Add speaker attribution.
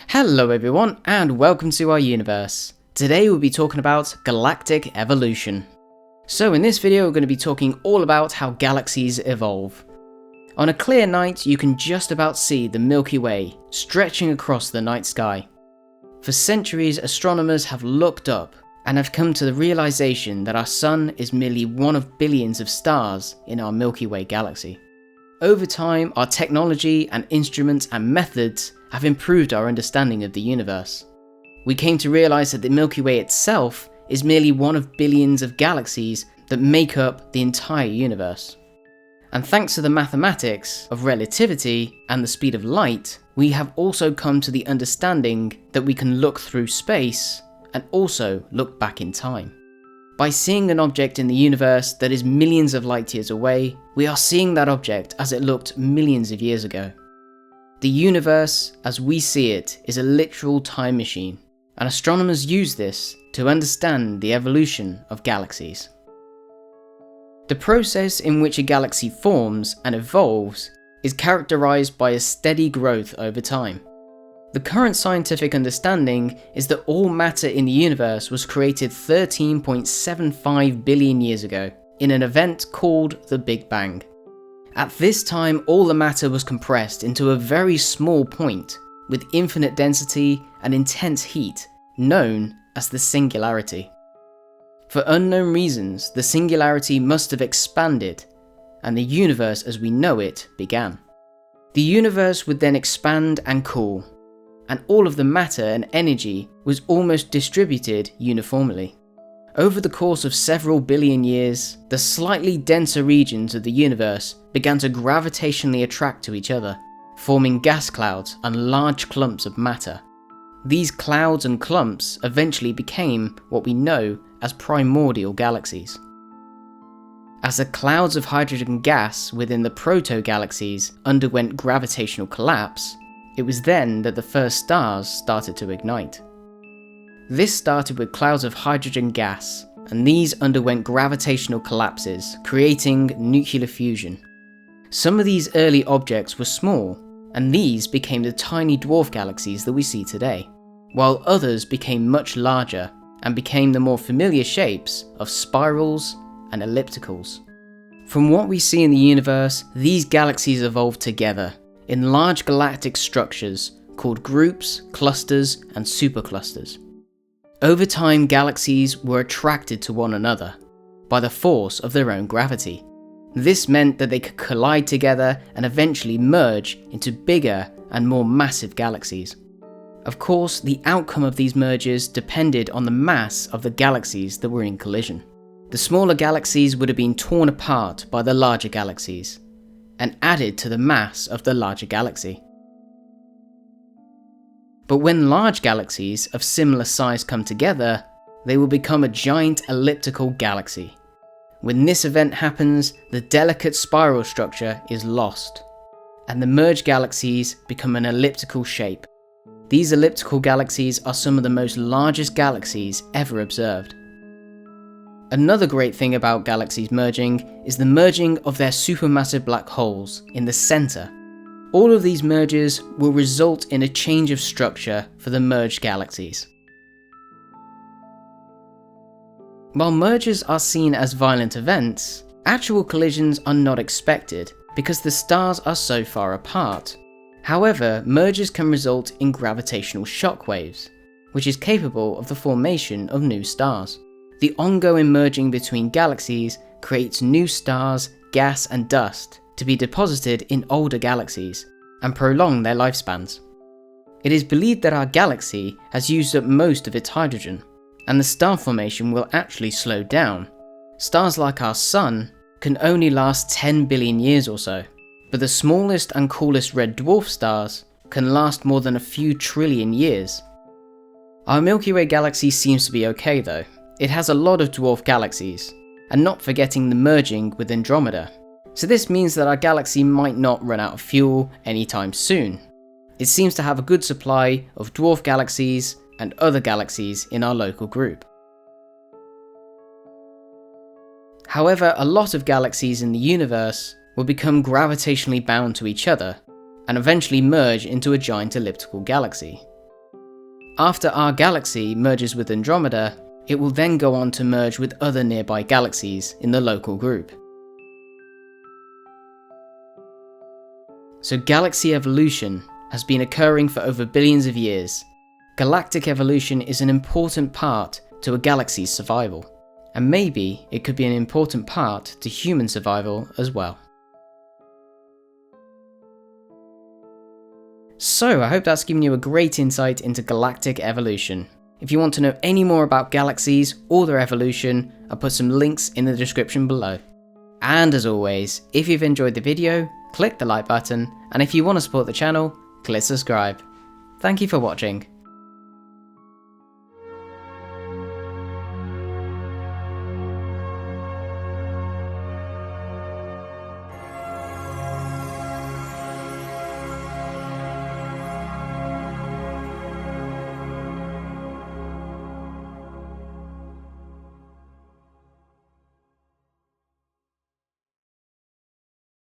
Speaker 1: Hello everyone, and welcome to our universe. Today we'll be talking about galactic evolution. So in this video we're going to be talking all about how galaxies evolve. On a clear night you can just about see the Milky Way stretching across the night sky. For centuries astronomers have looked up and have come to the realization that our Sun is merely one of billions of stars in our Milky Way galaxy. Over time, our technology and instruments and methods have improved our understanding of the universe. We came to realize that the Milky Way itself is merely one of billions of galaxies that make up the entire universe. And thanks to the mathematics of relativity and the speed of light, we have also come to the understanding that we can look through space and also look back in time. By seeing an object in the universe that is millions of light years away, we are seeing that object as it looked millions of years ago. The universe, as we see it, is a literal time machine, and astronomers use this to understand the evolution of galaxies. The process in which a galaxy forms and evolves is characterized by a steady growth over time. The current scientific understanding is that all matter in the universe was created 13.75 billion years ago in an event called the Big Bang. At this time, all the matter was compressed into a very small point with infinite density and intense heat, known as the singularity. For unknown reasons, the singularity must have expanded, and the universe as we know it began. The universe would then expand and cool, and all of the matter and energy was almost distributed uniformly. Over the course of several billion years, the slightly denser regions of the universe began to gravitationally attract to each other, forming gas clouds and large clumps of matter. These clouds and clumps eventually became what we know as primordial galaxies. As the clouds of hydrogen gas within the proto-galaxies underwent gravitational collapse, it was then that the first stars started to ignite. This started with clouds of hydrogen gas, and these underwent gravitational collapses, creating nuclear fusion. Some of these early objects were small, and these became the tiny dwarf galaxies that we see today, while others became much larger and became the more familiar shapes of spirals and ellipticals. From what we see in the universe, these galaxies evolved together in large galactic structures called groups, clusters, and superclusters. Over time, galaxies were attracted to one another by the force of their own gravity. This meant that they could collide together and eventually merge into bigger and more massive galaxies. Of course, the outcome of these mergers depended on the mass of the galaxies that were in collision. The smaller galaxies would have been torn apart by the larger galaxies and added to the mass of the larger galaxy. But when large galaxies of similar size come together, they will become a giant elliptical galaxy. When this event happens, the delicate spiral structure is lost, and the merged galaxies become an elliptical shape. These elliptical galaxies are some of the most largest galaxies ever observed. Another great thing about galaxies merging is the merging of their supermassive black holes in the center. All of these mergers will result in a change of structure for the merged galaxies. While mergers are seen as violent events, actual collisions are not expected because the stars are so far apart. However, mergers can result in gravitational shock waves, which is capable of the formation of new stars. The ongoing merging between galaxies creates new stars, gas and dust to be deposited in older galaxies and prolong their lifespans. It is believed that our galaxy has used up most of its hydrogen, and the star formation will actually slow down. Stars like our Sun can only last 10 billion years or so, but the smallest and coolest red dwarf stars can last more than a few trillion years. Our Milky Way galaxy seems to be okay though. It has a lot of dwarf galaxies, and not forgetting the merging with Andromeda. So this means that our galaxy might not run out of fuel anytime soon. It seems to have a good supply of dwarf galaxies and other galaxies in our local group. However, a lot of galaxies in the universe will become gravitationally bound to each other and eventually merge into a giant elliptical galaxy. After our galaxy merges with Andromeda, it will then go on to merge with other nearby galaxies in the local group. So galaxy evolution has been occurring for over billions of years. Galactic evolution is an important part to a galaxy's survival, and maybe it could be an important part to human survival as well. So I hope that's given you a great insight into galactic evolution. If you want to know any more about galaxies or their evolution, I'll put some links in the description below. And as always, if you've enjoyed the video, click the like button, and if you want to support the channel, click subscribe. Thank you for watching.